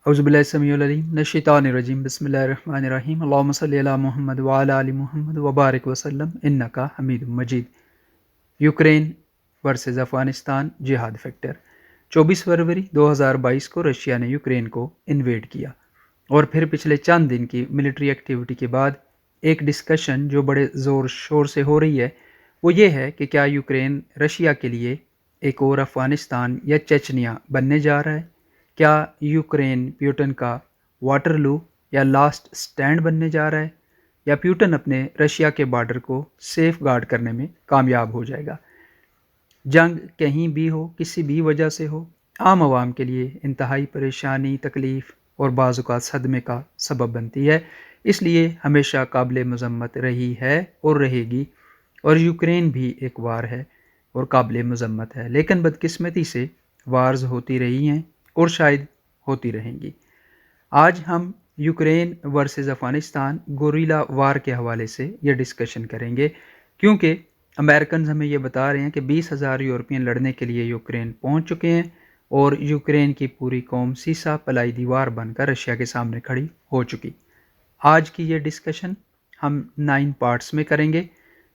اعوذ باللہ السمیع العلیم من الشیطان الرجیم بسم اللہ الرحمن الرحیم اللہم صلی علی محمد وعلی آل محمد وبارک وسلم انکا حمید مجید۔ یوکرین ورسز افغانستان جہاد فیکٹر۔ 24 فروری 2022 کو رشیا نے یوکرین کو انویڈ کیا، اور پھر پچھلے چند دن کی ملٹری ایکٹیویٹی کے بعد ایک ڈسکشن جو بڑے زور شور سے ہو رہی ہے وہ یہ ہے کہ کیا یوکرین رشیا کے لیے ایک اور افغانستان یا چچنیا بننے جا رہا ہے؟ کیا یوکرین پیوٹن کا واٹرلو یا لاسٹ سٹینڈ بننے جا رہا ہے، یا پیوٹن اپنے رشیا کے بارڈر کو سیف گارڈ کرنے میں کامیاب ہو جائے گا؟ جنگ کہیں بھی ہو، کسی بھی وجہ سے ہو، عام عوام کے لیے انتہائی پریشانی، تکلیف اور بعض اوقات صدمے کا سبب بنتی ہے، اس لیے ہمیشہ قابل مذمت رہی ہے اور رہے گی، اور یوکرین بھی ایک وار ہے اور قابل مذمت ہے، لیکن بدقسمتی سے وارز ہوتی رہی ہیں اور شاید ہوتی رہیں گی۔ آج ہم یوکرین ورسز افغانستان گوریلا وار کے حوالے سے یہ ڈسکشن کریں گے، کیونکہ امریکنز ہمیں یہ بتا رہے ہیں کہ 20,000 یورپین لڑنے کے لیے یوکرین پہنچ چکے ہیں، اور یوکرین کی پوری قوم سیسا پلائی دیوار بن کر رشیا کے سامنے کھڑی ہو چکی۔ آج کی یہ ڈسکشن ہم 9 پارٹس میں کریں گے۔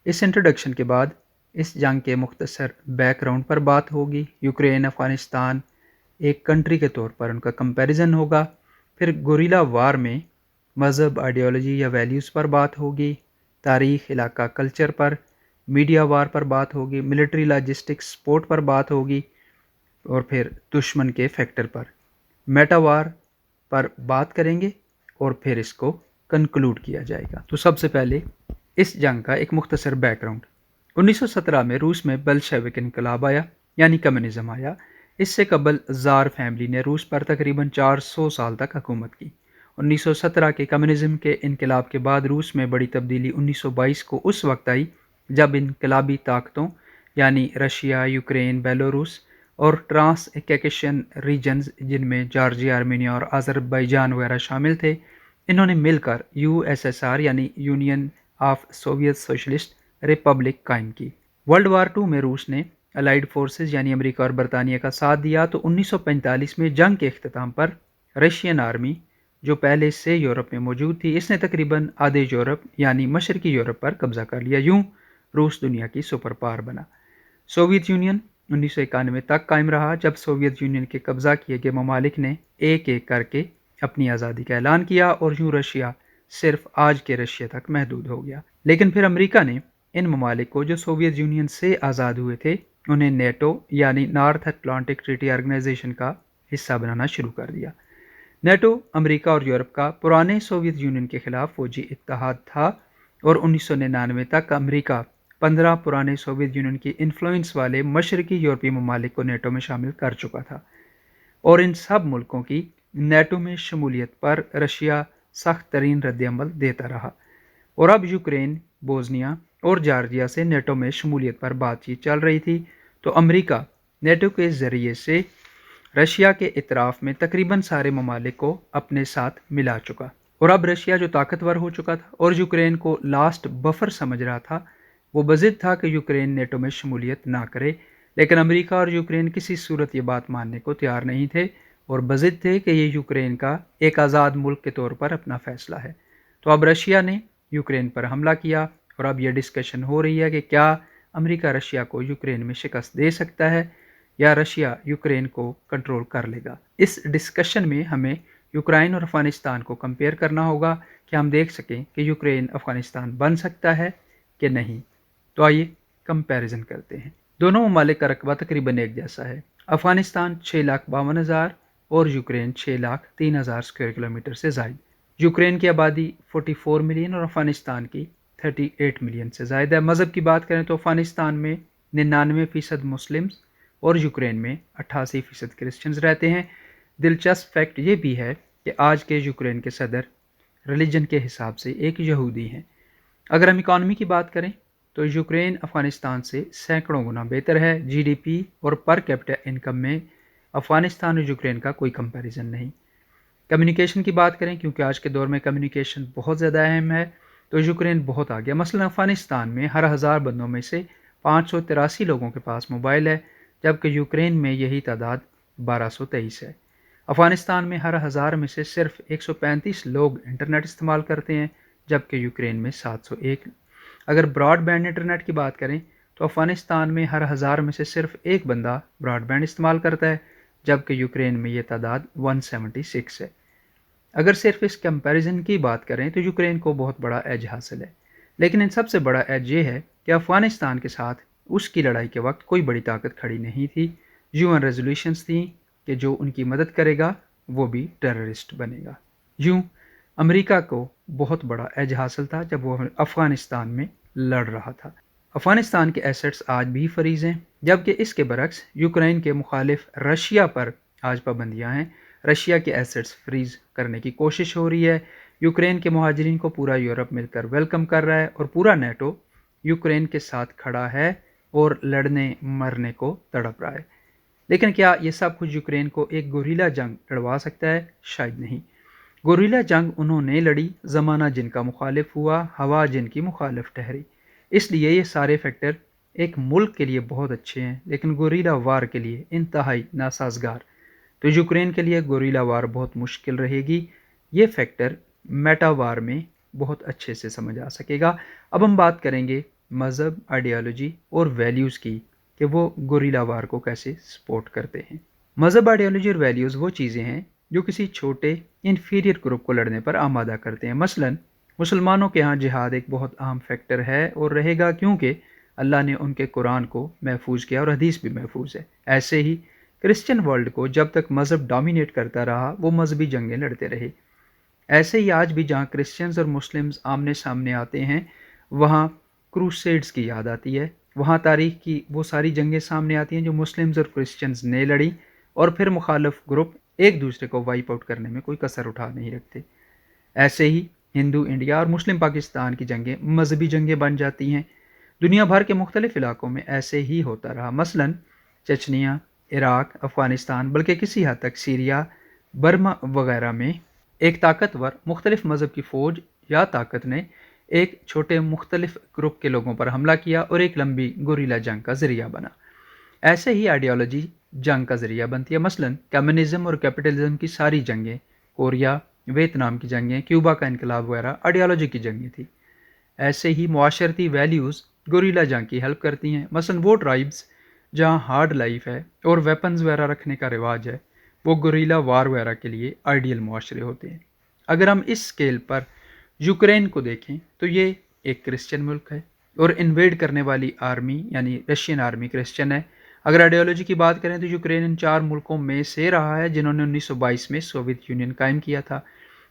اس انٹروڈکشن کے بعد اس جنگ کے مختصر بیک گراؤنڈ پر بات ہوگی، یوکرین افغانستان ایک کنٹری کے طور پر ان کا کمپیریزن ہوگا، پھر گوریلا وار میں مذہب، آئیڈیالوجی یا ویلیوز پر بات ہوگی، تاریخ، علاقہ، کلچر پر، میڈیا وار پر بات ہوگی، ملٹری لاجسٹکس سپورٹ پر بات ہوگی، اور پھر دشمن کے فیکٹر پر، میٹا وار پر بات کریں گے، اور پھر اس کو کنکلوڈ کیا جائے گا۔ تو سب سے پہلے اس جنگ کا ایک مختصر بیک گراؤنڈ۔ 1917 میں روس میں بلشوک انقلاب آیا، یعنی کمیونزم آیا۔ اس سے قبل زار فیملی نے روس پر تقریباً 400 سال تک حکومت کی۔ 1917 کے کمیونزم کے انقلاب کے بعد روس میں بڑی تبدیلی 1922 کو اس وقت آئی جب انقلابی طاقتوں یعنی رشیا، یوکرین، بیلاروس اور ٹرانس کیکیشین ریجنز، جن میں جارجیا، آرمینیا اور آذربائیجان وغیرہ شامل تھے، انہوں نے مل کر USSR یعنی union of Soviet socialist republic قائم کی۔ ورلڈ وار II میں روس نے الائیڈ فورسز یعنی امریکہ اور برطانیہ کا ساتھ دیا، تو 1945 میں جنگ کے اختتام پر رشین آرمی جو پہلے سے یورپ میں موجود تھی، اس نے تقریباً آدھے یورپ یعنی مشرقی یورپ پر قبضہ کر لیا۔ یوں روس دنیا کی سپر پاور بنا۔ سوویت یونین 1991 تک قائم رہا، جب سوویت یونین کے قبضہ کیے گئے ممالک نے ایک ایک کر کے اپنی آزادی کا اعلان کیا، اور یوں رشیا صرف آج کے رشیا تک محدود ہو گیا۔ لیکن پھر امریکہ نے ان ممالک کو جو سوویت یونین سے آزاد ہوئے تھے انہیں نیٹو یعنی نارتھ اٹلانٹک ٹریٹی آرگنائزیشن کا حصہ بنانا شروع کر دیا۔ نیٹو امریکہ اور یورپ کا پرانے سوویت یونین کے خلاف فوجی اتحاد تھا، اور 1999 تک امریکہ 15 پرانے سوویت یونین کی انفلوئنس والے مشرقی یورپی ممالک کو نیٹو میں شامل کر چکا تھا، اور ان سب ملکوں کی نیٹو میں شمولیت پر رشیا سخت ترین رد عمل دیتا رہا، اور اب یوکرین، بوزنیا اور جارجیا سے نیٹو میں شمولیت پر بات چیت چل رہی تھی، تو امریکہ نیٹو کے ذریعے سے رشیا کے اطراف میں تقریباً سارے ممالک کو اپنے ساتھ ملا چکا، اور اب رشیا جو طاقتور ہو چکا تھا اور یوکرین کو لاسٹ بفر سمجھ رہا تھا، وہ بضد تھا کہ یوکرین نیٹو میں شمولیت نہ کرے، لیکن امریکہ اور یوکرین کسی صورت یہ بات ماننے کو تیار نہیں تھے، اور بضد تھے کہ یہ یوکرین کا ایک آزاد ملک کے طور پر اپنا فیصلہ ہے۔ تو اب رشیا نے یوکرین پر حملہ کیا، اور اب یہ ڈسکشن ہو رہی ہے کہ کیا امریکہ رشیا کو یوکرین میں شکست دے سکتا ہے، یا رشیا یوکرین کو کنٹرول کر لے گا۔ اس ڈسکشن میں ہمیں یوکرین اور افغانستان کو کمپیئر کرنا ہوگا کہ ہم دیکھ سکیں کہ یوکرین افغانستان بن سکتا ہے کہ نہیں۔ تو آئیے کمپیریزن کرتے ہیں۔ دونوں ممالک کا رقبہ تقریباً ایک جیسا ہے۔ افغانستان 6,52,000 اور یوکرین 6,03,000 اسکوائر کلومیٹر سے زائد۔ یوکرین کی آبادی 44 ملین اور افغانستان کی 38 ملین سے زائد ہے۔ مذہب کی بات کریں تو افغانستان میں 99% مسلمز اور یوکرین میں 88% کرسچنز رہتے ہیں۔ دلچسپ فیکٹ یہ بھی ہے کہ آج کے یوکرین کے صدر ریلیجن کے حساب سے ایک یہودی ہیں۔ اگر ہم اکانومی کی بات کریں تو یوکرین افغانستان سے سینکڑوں گنا بہتر ہے۔ GDP اور پر کیپٹا انکم میں افغانستان اور یوکرین کا کوئی کمپیریزن نہیں۔ کمیونیکیشن کی بات کریں، کیونکہ آج کے دور میں کمیونیکیشن بہت زیادہ اہم ہے، تو یوکرین بہت آگیا۔ مثلا افغانستان میں ہر 1000 بندوں میں سے 583 لوگوں کے پاس موبائل ہے، جبکہ یوکرین میں یہی تعداد 1223 ہے۔ افغانستان میں ہر 1000 میں سے صرف 135 لوگ انٹرنیٹ استعمال کرتے ہیں، جبکہ یوکرین میں 701۔ اگر براڈ بینڈ انٹرنیٹ کی بات کریں تو افغانستان میں ہر 1000 میں سے صرف ایک بندہ براڈ بینڈ استعمال کرتا ہے، جبکہ یوکرین میں یہ تعداد 176 ہے۔ اگر صرف اس کمپیریزن کی بات کریں تو یوکرین کو بہت بڑا ایج حاصل ہے، لیکن ان سب سے بڑا ایج یہ ہے کہ افغانستان کے ساتھ اس کی لڑائی کے وقت کوئی بڑی طاقت کھڑی نہیں تھی۔ UN ریزولوشنز تھیں کہ جو ان کی مدد کرے گا وہ بھی ٹیررسٹ بنے گا۔ یوں امریکہ کو بہت بڑا ایج حاصل تھا جب وہ افغانستان میں لڑ رہا تھا۔ افغانستان کے ایسٹس آج بھی فریز ہیں، جبکہ اس کے برعکس یوکرین کے مخالف رشیا پر آج پابندیاں ہیں۔ رشیا کے ایسٹس فریز کرنے کی کوشش ہو رہی ہے۔ یوکرین کے مہاجرین کو پورا یورپ مل کر ویلکم کر رہا ہے اور پورا نیٹو یوکرین کے ساتھ کھڑا ہے اور لڑنے مرنے کو تڑپ رہا ہے۔ لیکن کیا یہ سب کچھ یوکرین کو ایک گوریلا جنگ لڑوا سکتا ہے؟ شاید نہیں۔ گوریلا جنگ انہوں نے لڑی، زمانہ جن کا مخالف ہوا، ہوا جن کی مخالف ٹھہری۔ اس لیے یہ سارے فیکٹر ایک ملک کے لیے بہت اچھے ہیں، لیکن گوریلا وار کے لیے انتہائی ناسازگار۔ تو یوکرین کے لیے گوریلا وار بہت مشکل رہے گی۔ یہ فیکٹر میٹا وار میں بہت اچھے سے سمجھ آ سکے گا۔ اب ہم بات کریں گے مذہب، آئیڈیالوجی اور ویلیوز کی کہ وہ گوریلا وار کو کیسے سپورٹ کرتے ہیں۔ مذہب، آئیڈیالوجی اور ویلیوز وہ چیزیں ہیں جو کسی چھوٹے انفیریئر گروپ کو لڑنے پر آمادہ کرتے ہیں۔ مثلا مسلمانوں کے ہاں جہاد ایک بہت اہم فیکٹر ہے اور رہے گا، کیونکہ اللہ نے ان کے قرآن کو محفوظ کیا اور حدیث بھی محفوظ ہے۔ ایسے ہی کرسچن ورلڈ کو جب تک مذہب ڈومینیٹ کرتا رہا وہ مذہبی جنگیں لڑتے رہے۔ ایسے ہی آج بھی جہاں کرسچنز اور مسلمز آمنے سامنے آتے ہیں وہاں کروسیڈز کی یاد آتی ہے، وہاں تاریخ کی وہ ساری جنگیں سامنے آتی ہیں جو مسلمز اور کرسچنز نے لڑی، اور پھر مخالف گروپ ایک دوسرے کو وائپ آؤٹ کرنے میں کوئی کسر اٹھا نہیں رکھتے۔ ایسے ہی ہندو انڈیا اور مسلم پاکستان کی جنگیں مذہبی جنگیں بن جاتی ہیں۔ دنیا بھر کے مختلف علاقوں میں ایسے ہی ہوتا رہا، مثلا چچنیا، عراق، افغانستان، بلکہ کسی حد تک سیریا، برما وغیرہ میں ایک طاقتور مختلف مذہب کی فوج یا طاقت نے ایک چھوٹے مختلف گروپ کے لوگوں پر حملہ کیا اور ایک لمبی گوریلا جنگ کا ذریعہ بنا۔ ایسے ہی آئیڈیالوجی جنگ کا ذریعہ بنتی ہے، مثلا کمیونزم اور کیپٹلزم کی ساری جنگیں، کوریا، ویتنام کی جنگیں، کیوبا کا انقلاب وغیرہ آئیڈیالوجی کی جنگیں تھیں۔ ایسے ہی معاشرتی ویلیوز گوریلا جنگ کی ہیلپ کرتی ہیں، مثلا وہ ٹرائبز جہاں ہارڈ لائف ہے اور ویپنز وغیرہ رکھنے کا رواج ہے وہ گوریلا وار وغیرہ کے لیے آئیڈیل معاشرے ہوتے ہیں۔ اگر ہم اس سکیل پر یوکرین کو دیکھیں تو یہ ایک کرسچن ملک ہے اور انویڈ کرنے والی آرمی یعنی رشین آرمی کرسچن ہے۔ اگر آئیڈیالوجی کی بات کریں تو یوکرین ان 4 ملکوں میں سے رہا ہے جنہوں نے 1922 میں سوویت یونین قائم کیا تھا،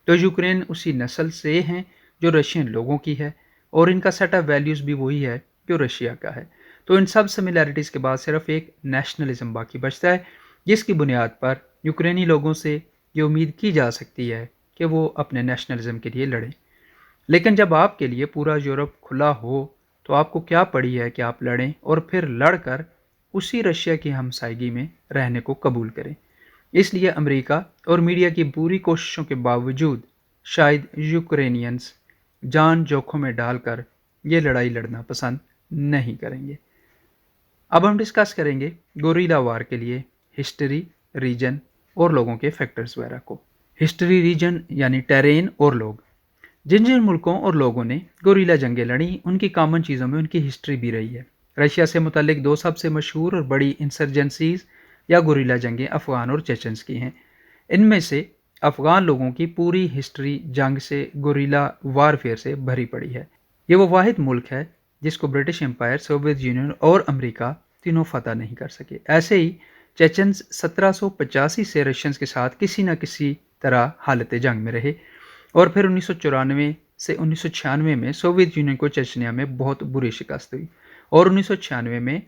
تو یوکرین اسی نسل سے ہیں جو رشین لوگوں کی ہے اور ان کا سیٹ آف ویلیوز بھی وہی ہے جو رشیا کا ہے۔ تو ان سب سملیرٹیز کے بعد صرف ایک نیشنلزم باقی بچتا ہے، جس کی بنیاد پر یوکرینی لوگوں سے یہ امید کی جا سکتی ہے کہ وہ اپنے نیشنلزم کے لیے لڑیں۔ لیکن جب آپ کے لیے پورا یورپ کھلا ہو تو آپ کو کیا پڑی ہے کہ آپ لڑیں اور پھر لڑ کر اسی رشیا کی ہمسائیگی میں رہنے کو قبول کریں۔ اس لیے امریکہ اور میڈیا کی پوری کوششوں کے باوجود شاید یوکرینینز جان جوکھوں میں ڈال کر یہ لڑائی لڑنا پسند نہیں کریں گے۔ اب ہم ڈسکس کریں گے گوریلا وار کے لیے ہسٹری، ریجن اور لوگوں کے فیکٹرز وغیرہ کو۔ ہسٹری، ریجن یعنی ٹیرین اور لوگ۔ جن جن ملکوں اور لوگوں نے گوریلا جنگیں لڑیں ان کی کامن چیزوں میں ان کی ہسٹری بھی رہی ہے۔ رشیا سے متعلق 2 سب سے مشہور اور بڑی انسرجنسیز یا گوریلا جنگیں افغان اور چیچنز کی ہیں۔ ان میں سے افغان لوگوں کی پوری ہسٹری جنگ سے، گوریلا وارفیئر سے بھری پڑی ہے۔ یہ وہ واحد ملک ہے جس کو برٹش امپائر، سوویت یونین اور امریکہ تینوں فتح نہیں کر سکے۔ ایسے ہی چیچنز 1785 سے رشینز کے ساتھ کسی نہ کسی طرح حالت جنگ میں رہے اور پھر 1994 سے 1996 میں سوویت یونین کو چچنیا میں بہت بری شکست ہوئی اور 1996 میں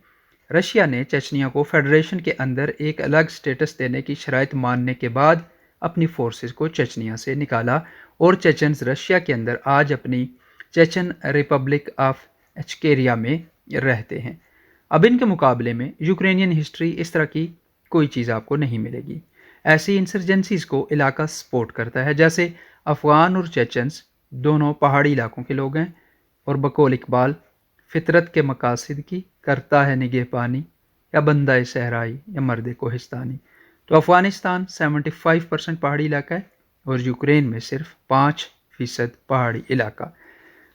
رشیا نے چچنیا کو فیڈریشن کے اندر ایک الگ سٹیٹس دینے کی شرائط ماننے کے بعد اپنی فورسز کو چچنیا سے نکالا اور چیچنز رشیا کے اندر آج اپنی چیچن ریپبلک آف اچکیریا میں رہتے ہیں۔ اب ان کے مقابلے میں یوکرینین ہسٹری اس طرح کی کوئی چیز آپ کو نہیں ملے گی۔ ایسی انسرجنسیز کو علاقہ سپورٹ کرتا ہے، جیسے افغان اور چیچنز دونوں پہاڑی علاقوں کے لوگ ہیں اور بقول اقبال فطرت کے مقاصد کی کرتا ہے نگہ پانی، یا بندہ صحرائی یا مرد کوہستانی۔ تو افغانستان 75% پہاڑی علاقہ ہے اور یوکرین میں صرف 5% پہاڑی علاقہ۔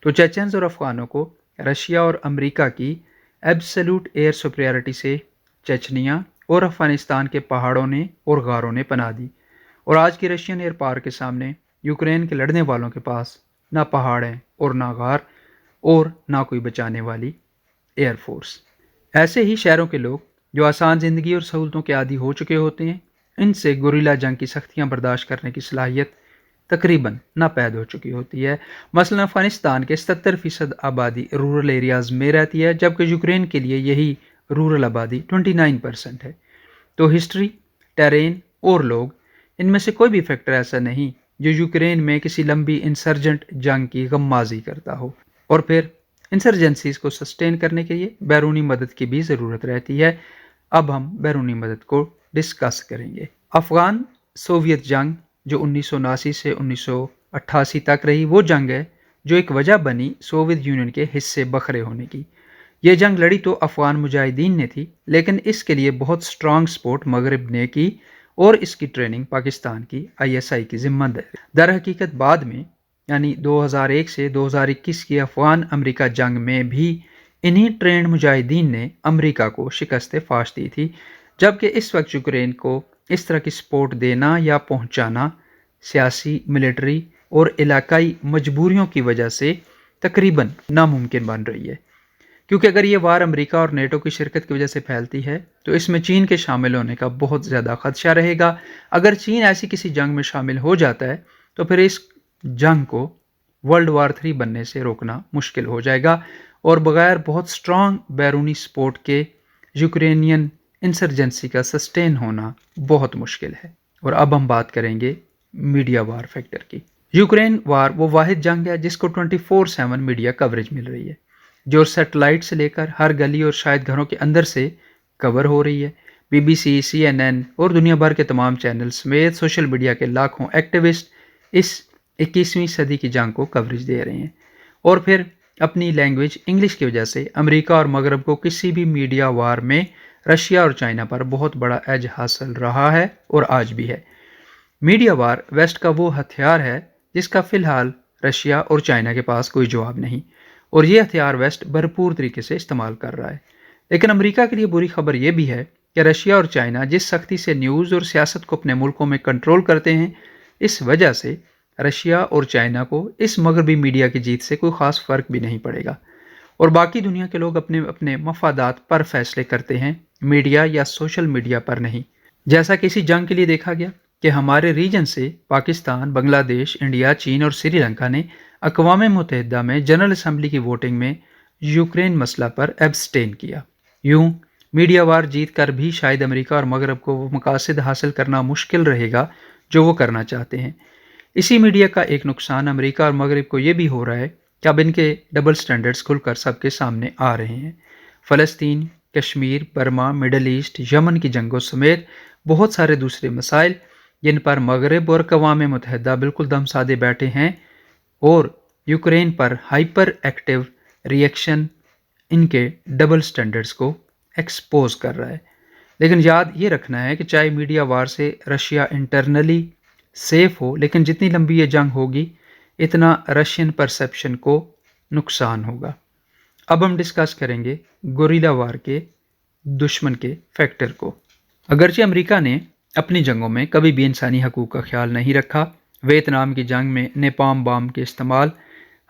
تو چیچنز اور افغانوں کو رشیا اور امریکہ کی ایبسلیوٹ ایئر سپریارٹی سے چچنیا اور افغانستان کے پہاڑوں نے اور غاروں نے پناہ دی، اور آج کی رشین ایئر پاور کے سامنے یوکرین کے لڑنے والوں کے پاس نہ پہاڑ ہیں اور نہ غار اور نہ کوئی بچانے والی ایئر فورس۔ ایسے ہی شہروں کے لوگ جو آسان زندگی اور سہولتوں کے عادی ہو چکے ہوتے ہیں، ان سے گوریلا جنگ کی سختیاں برداشت کرنے کی صلاحیت تقریباً ناپید ہو چکی ہوتی ہے۔ مثلا افغانستان کے 77% آبادی رورل ایریاز میں رہتی ہے، جبکہ یوکرین کے لیے یہی رورل آبادی 29% ہے۔ تو ہسٹری، ٹیرین اور لوگ، ان میں سے کوئی بھی فیکٹر ایسا نہیں جو یوکرین میں کسی لمبی انسرجنٹ جنگ کی غمازی کرتا ہو، اور پھر انسرجنسیز کو سسٹین کرنے کے لیے بیرونی مدد کی بھی ضرورت رہتی ہے۔ اب ہم بیرونی مدد کو ڈسکس کریں گے۔ افغان سوویت جنگ جو 1979 سے 1988 تک رہی، وہ جنگ ہے جو ایک وجہ بنی سوویت یونین کے حصے بکھرے ہونے کی۔ یہ جنگ لڑی تو افغان مجاہدین نے تھی، لیکن اس کے لیے بہت سٹرانگ سپورٹ مغرب نے کی، اور اس کی ٹریننگ پاکستان کی ISI کی ذمہ داری۔ در حقیقت بعد میں یعنی 2001 سے 2021 کی افغان امریکہ جنگ میں بھی انہی ٹرینڈ مجاہدین نے امریکہ کو شکست فاش دی تھی، جبکہ اس وقت یوکرین کو اس طرح کی سپورٹ دینا یا پہنچانا سیاسی، ملٹری اور علاقائی مجبوریوں کی وجہ سے تقریباً ناممکن بن رہی ہے، کیونکہ اگر یہ وار امریکہ اور نیٹو کی شرکت کی وجہ سے پھیلتی ہے تو اس میں چین کے شامل ہونے کا بہت زیادہ خدشہ رہے گا۔ اگر چین ایسی کسی جنگ میں شامل ہو جاتا ہے تو پھر اس جنگ کو ورلڈ وار 3 بننے سے روکنا مشکل ہو جائے گا، اور بغیر بہت سٹرانگ بیرونی سپورٹ کے یوکرینین انسرجنسی کا سسٹین ہونا بہت مشکل ہے۔ اور اب ہم بات کریں گے میڈیا وار فیکٹر کی۔ یوکرین وار وہ واحد جنگ ہے جس کو 24/7 میڈیا کوریج مل رہی ہے، جو سیٹلائٹ سے لے کر ہر گلی اور شاید گھروں کے اندر سے کور ہو رہی ہے۔ BBC، CNN اور دنیا بھر کے تمام چینل سمیت سوشل میڈیا کے لاکھوں ایکٹیوسٹ اس 21ویں صدی کی جنگ کو کوریج دے رہے ہیں، اور پھر اپنی لینگویج انگلش کی وجہ سے امریکہ اور مغرب کو کسی بھی میڈیا وار میں رشیا اور چائنا پر بہت بڑا ایج حاصل رہا ہے اور آج بھی ہے۔ میڈیا وار ویسٹ کا وہ ہتھیار ہے جس کا فی الحال رشیا اور چائنا کے پاس کوئی جواب نہیں، اور یہ ہتھیار ویسٹ بھرپور طریقے سے استعمال کر رہا ہے۔ لیکن امریکہ کے لیے بری خبر یہ بھی ہے کہ رشیا اور چائنا جس سختی سے نیوز اور سیاست کو اپنے ملکوں میں کنٹرول کرتے ہیں، اس وجہ سے رشیا اور چائنا کو اس مغربی میڈیا کی جیت سے کوئی خاص فرق بھی نہیں پڑے گا، اور باقی دنیا کے لوگ اپنے اپنے مفادات پر فیصلے کرتے ہیں، میڈیا یا سوشل میڈیا پر نہیں۔ جیسا کہ اسی جنگ کے لیے دیکھا گیا کہ ہمارے ریجن سے پاکستان، بنگلہ دیش، انڈیا، چین اور سری لنکا نے اقوام متحدہ میں جنرل اسمبلی کی ووٹنگ میں یوکرین مسئلہ پر ایبسٹین کیا۔ یوں میڈیا وار جیت کر بھی شاید امریکہ اور مغرب کو وہ مقاصد حاصل کرنا مشکل رہے گا جو وہ کرنا چاہتے ہیں۔ اسی میڈیا کا ایک نقصان امریکہ اور مغرب کو یہ بھی ہو رہا ہے کہ اب ان کے ڈبل سٹینڈرڈز کھل کر سب کے سامنے آ رہے ہیں۔ فلسطین، کشمیر، برما، مڈل ایسٹ، یمن کی جنگوں سمیت بہت سارے دوسرے مسائل جن پر مغرب اور اقوام متحدہ بالکل دم سادے بیٹھے ہیں، اور یوکرین پر ہائپر ایکٹیو ریئیکشن ان کے ڈبل سٹینڈرڈز کو ایکسپوز کر رہا ہے۔ لیکن یاد یہ رکھنا ہے کہ چاہے میڈیا وار سے رشیا انٹرنلی سیف ہو، لیکن جتنی لمبی یہ جنگ ہوگی اتنا رشین پرسیپشن کو نقصان ہوگا۔ اب ہم ڈسکس کریں گے گوریلا وار کے دشمن کے فیکٹر کو۔ اگرچہ امریکہ نے اپنی جنگوں میں کبھی بھی انسانی حقوق کا خیال نہیں رکھا، ویتنام کی جنگ میں نیپام بام کے استعمال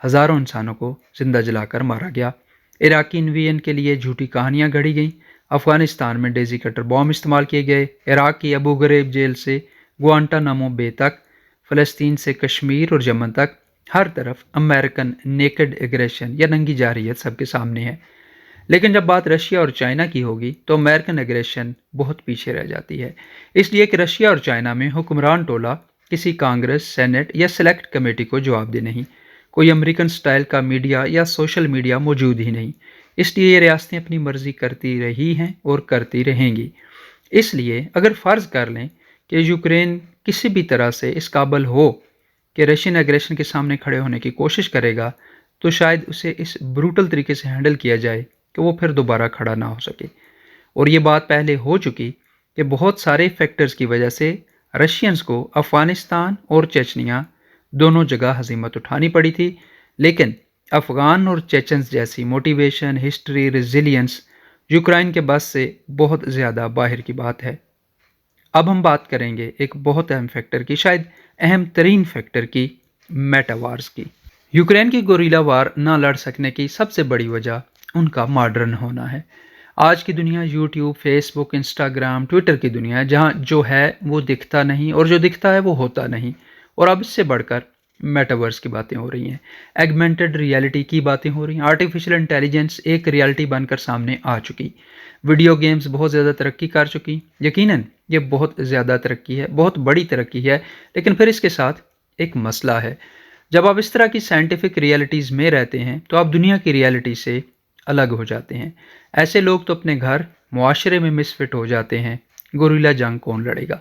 ہزاروں انسانوں کو زندہ جلا کر مارا گیا، عراقی انویژن کے لیے جھوٹی کہانیاں گھڑی گئیں، افغانستان میں ڈیزی کٹر بام استعمال کیے گئے، عراق کی ابو غریب جیل سے گوانٹانامو بے تک، فلسطین سے کشمیر اور یمن تک، ہر طرف امریکن نیکڈ ایگریشن یا ننگی جارحیت سب کے سامنے ہے۔ لیکن جب بات رشیا اور چائنا کی ہوگی تو امریکن ایگریشن بہت پیچھے رہ جاتی ہے، اس لیے کہ رشیا اور چائنا میں حکمران ٹولہ کسی کانگریس، سینٹ یا سلیکٹ کمیٹی کو جواب دہ نہیں، کوئی امریکن سٹائل کا میڈیا یا سوشل میڈیا موجود ہی نہیں، اس لیے یہ ریاستیں اپنی مرضی کرتی رہی ہیں اور کرتی رہیں گی۔ اس لیے اگر فرض کر لیں کہ یوکرین کسی بھی طرح سے اس قابل ہو کہ رشین ایگریشن کے سامنے کھڑے ہونے کی کوشش کرے گا، تو شاید اسے اس بروٹل طریقے سے ہینڈل کیا جائے کہ وہ پھر دوبارہ کھڑا نہ ہو سکے۔ اور یہ بات پہلے ہو چکی کہ بہت سارے فیکٹرز کی وجہ سے رشینز کو افغانستان اور چیچنیا دونوں جگہ ہزیمت اٹھانی پڑی تھی، لیکن افغان اور چیچنز جیسی موٹیویشن، ہسٹری، ریزیلینس یوکرائن کے بس سے بہت زیادہ باہر کی بات ہے۔ اب ہم بات کریں گے ایک بہت اہم فیکٹر کی، شاید اہم ترین فیکٹر کی، میٹا وارز کی۔ یوکرین کی گوریلا وار نہ لڑ سکنے کی سب سے بڑی وجہ ان کا ماڈرن ہونا ہے۔ آج کی دنیا یوٹیوب، فیس بک، انسٹاگرام، ٹویٹر کی دنیا ہے، جہاں جو ہے وہ دکھتا نہیں اور جو دکھتا ہے وہ ہوتا نہیں، اور اب اس سے بڑھ کر میٹاورس کی باتیں ہو رہی ہیں، ایگمنٹڈ ریالٹی کی باتیں ہو رہی ہیں، آرٹیفیشل انٹیلیجنس ایک ریالٹی بن کر سامنے آ چکی، ویڈیو گیمز بہت زیادہ ترقی کر چکی۔ یقیناً یہ بہت زیادہ ترقی ہے، بہت بڑی ترقی ہے، لیکن پھر اس کے ساتھ ایک مسئلہ ہے۔ جب آپ اس طرح کی سائنٹیفک ریالٹیز میں رہتے ہیں تو آپ دنیا کی ریالٹی سے الگ ہو جاتے ہیں۔ ایسے لوگ تو اپنے گھر، معاشرے میں مس فٹ ہو جاتے ہیں۔ گوریلا جنگ کون لڑے گا؟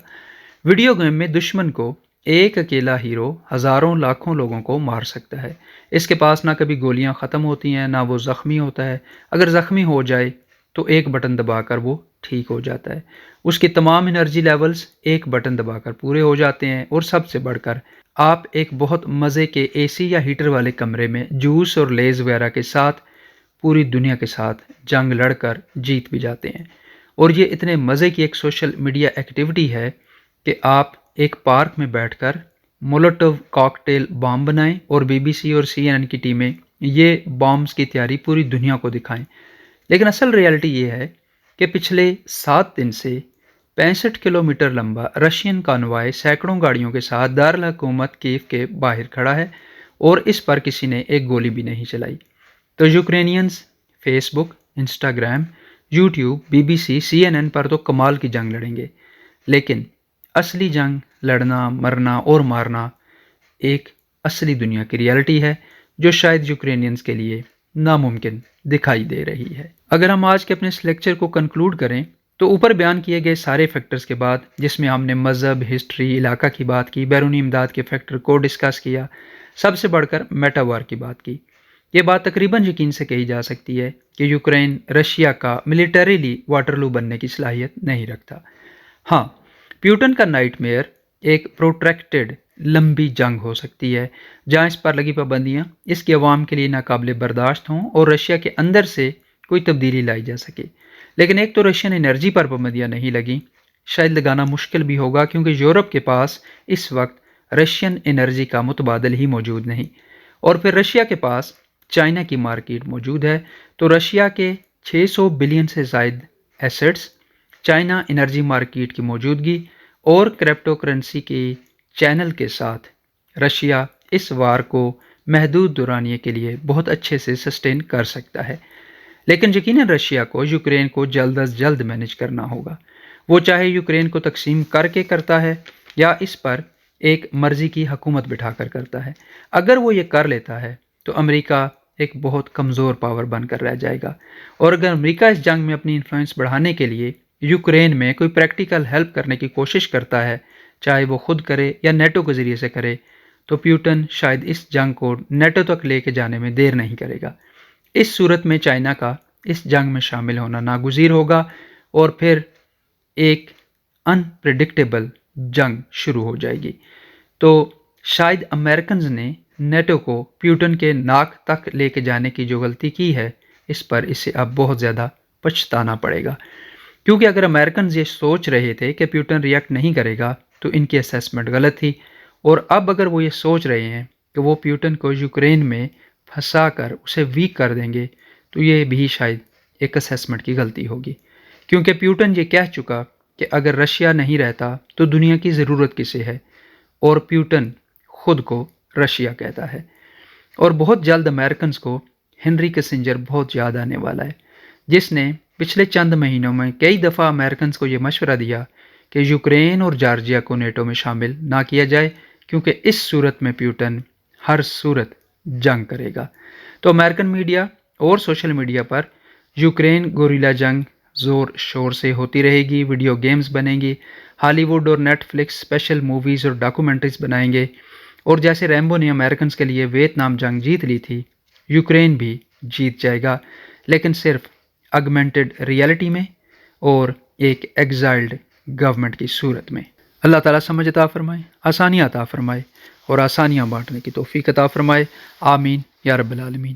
ویڈیو گیم میں دشمن کو ایک اکیلا ہیرو ہزاروں لاکھوں لوگوں کو مار سکتا ہے۔ اس کے پاس نہ کبھی گولیاں ختم ہوتی ہیں، نہ وہ زخمی ہوتا ہے۔ اگر زخمی ہو جائے تو ایک بٹن دبا کر وہ ٹھیک ہو جاتا ہے۔ اس کی تمام انرجی لیولز ایک بٹن دبا کر پورے ہو جاتے ہیں، اور سب سے بڑھ کر آپ ایک بہت مزے کے اے سی یا ہیٹر والے کمرے میں جوس اور لیز وغیرہ کے ساتھ پوری دنیا کے ساتھ جنگ لڑ کر جیت بھی جاتے ہیں۔ اور یہ اتنے مزے کی ایک سوشل میڈیا ایکٹیویٹی ہے کہ آپ ایک پارک میں بیٹھ کر مولوٹو کاکٹیل بام بنائیں اور بی بی سی اور سی این این کی ٹیمیں یہ بامز کی تیاری پوری دنیا کو دکھائیں۔ لیکن اصل ریالٹی یہ ہے کہ پچھلے 7 دن سے 65 کلومیٹر لمبا رشین کانوائے سینکڑوں گاڑیوں کے ساتھ دارالحکومت کیف کے باہر کھڑا ہے، اور اس پر کسی نے ایک گولی بھی نہیں چلائی۔ تو Ukrainians Facebook, Instagram, YouTube, B B C, C N N پر تو کمال کی جنگ لڑیں گے، لیکن اصلی جنگ لڑنا، مرنا اور مارنا ایک اصلی دنیا کی ریالٹی ہے جو شاید یوکرینینز کے لیے ناممکن دکھائی دے رہی ہے۔ اگر ہم آج کے اپنے اس لیکچر کو کنکلوڈ کریں تو اوپر بیان کیے گئے سارے فیکٹرز کے بعد، جس میں ہم نے مذہب، ہسٹری، علاقہ کی بات کی، بیرونی امداد کے فیکٹر کو ڈسکس کیا، سب سے بڑھ کر میٹا وار کی بات کی، یہ بات تقریباً یقین سے کہی جا سکتی ہے کہ یوکرین رشیا کا ملیٹریلی واٹرلو بننے کی صلاحیت نہیں رکھتا۔ ہاں، پیوٹن کا نائٹ میئر ایک پروٹریکٹڈ لمبی جنگ ہو سکتی ہے، جہاں اس پر لگی پابندیاں اس کے عوام کے لیے ناقابل برداشت ہوں اور رشیا کے اندر سے کوئی تبدیلی لائی جا سکے۔ لیکن ایک تو رشین انرجی پر پابندیاں نہیں لگیں، شاید لگانا مشکل بھی ہوگا کیونکہ یورپ کے پاس اس وقت رشین انرجی کا متبادل ہی موجود نہیں، اور پھر رشیا کے پاس چائنا کی مارکیٹ موجود ہے، تو رشیا کے 600 بلین سے زائد ایسٹس، چائنا انرجی مارکیٹ کی موجودگی اور کرپٹو کرنسی کے چینل کے ساتھ رشیا اس وار کو محدود دورانیے کے لیے بہت اچھے سے سسٹین کر سکتا ہے۔ لیکن یقیناً رشیا کو یوکرین کو جلد از جلد مینج کرنا ہوگا، وہ چاہے یوکرین کو تقسیم کر کے کرتا ہے یا اس پر ایک مرضی کی حکومت بٹھا کر کرتا ہے۔ اگر وہ یہ کر لیتا ہے تو امریکہ ایک بہت کمزور پاور بن کر رہ جائے گا، اور اگر امریکہ اس جنگ میں اپنی انفلوئنس بڑھانے کے لیے یوکرین میں کوئی پریکٹیکل ہیلپ کرنے کی کوشش کرتا ہے، چاہے وہ خود کرے یا نیٹو کے ذریعے سے کرے، تو پیوٹن شاید اس جنگ کو نیٹو تک لے کے جانے میں دیر نہیں کرے گا۔ اس صورت میں چائنا کا اس جنگ میں شامل ہونا ناگزیر ہوگا، اور پھر ایک انپریڈکٹیبل جنگ شروع ہو جائے گی۔ تو شاید امریکنز نے نیٹو کو پیوٹن کے ناک تک لے کے جانے کی جو غلطی کی ہے، اس پر اسے اب بہت زیادہ پچھتانا پڑے گا، کیونکہ اگر امریکنز یہ سوچ رہے تھے کہ پیوٹن ریئیکٹ نہیں کرے گا تو ان کی اسیسمنٹ غلط تھی، اور اب اگر وہ یہ سوچ رہے ہیں کہ وہ پیوٹن کو یوکرین میں پھنسا کر اسے ویک کر دیں گے، تو یہ بھی شاید ایک اسیسمنٹ کی غلطی ہوگی، کیونکہ پیوٹن یہ کہہ چکا کہ اگر رشیا نہیں رہتا تو دنیا کی ضرورت کسے ہے، اور پیوٹن خود کو رشیا کہتا ہے۔ اور بہت جلد امریکنز کو ہنری کسنجر بہت یاد آنے والا ہے، جس نے پچھلے چند مہینوں میں کئی دفعہ امریکنز کو یہ مشورہ دیا کہ یوکرین اور جارجیا کو نیٹو میں شامل نہ کیا جائے، کیونکہ اس صورت میں پیوٹن ہر صورت جنگ کرے گا۔ تو امریکن میڈیا اور سوشل میڈیا پر یوکرین گوریلا جنگ زور شور سے ہوتی رہے گی، ویڈیو گیمز بنیں گی، ہالی ووڈ اور نیٹ فلکس اسپیشل موویز اور ڈاکومنٹریز بنائیں گے، اور جیسے ریمبو نے امریکنز کے لیے ویتنام جنگ جیت لی تھی، یوکرین بھی جیت جائے گا، لیکن صرف آگمنٹڈ ریالٹی میں اور ایک ایگزائلڈ گورنمنٹ کی صورت میں۔ اللہ تعالیٰ سمجھ عطا فرمائے، آسانیاں عطا فرمائے اور آسانیاں بانٹنے کی توفیق عطا فرمائے، آمین یا رب العالمین۔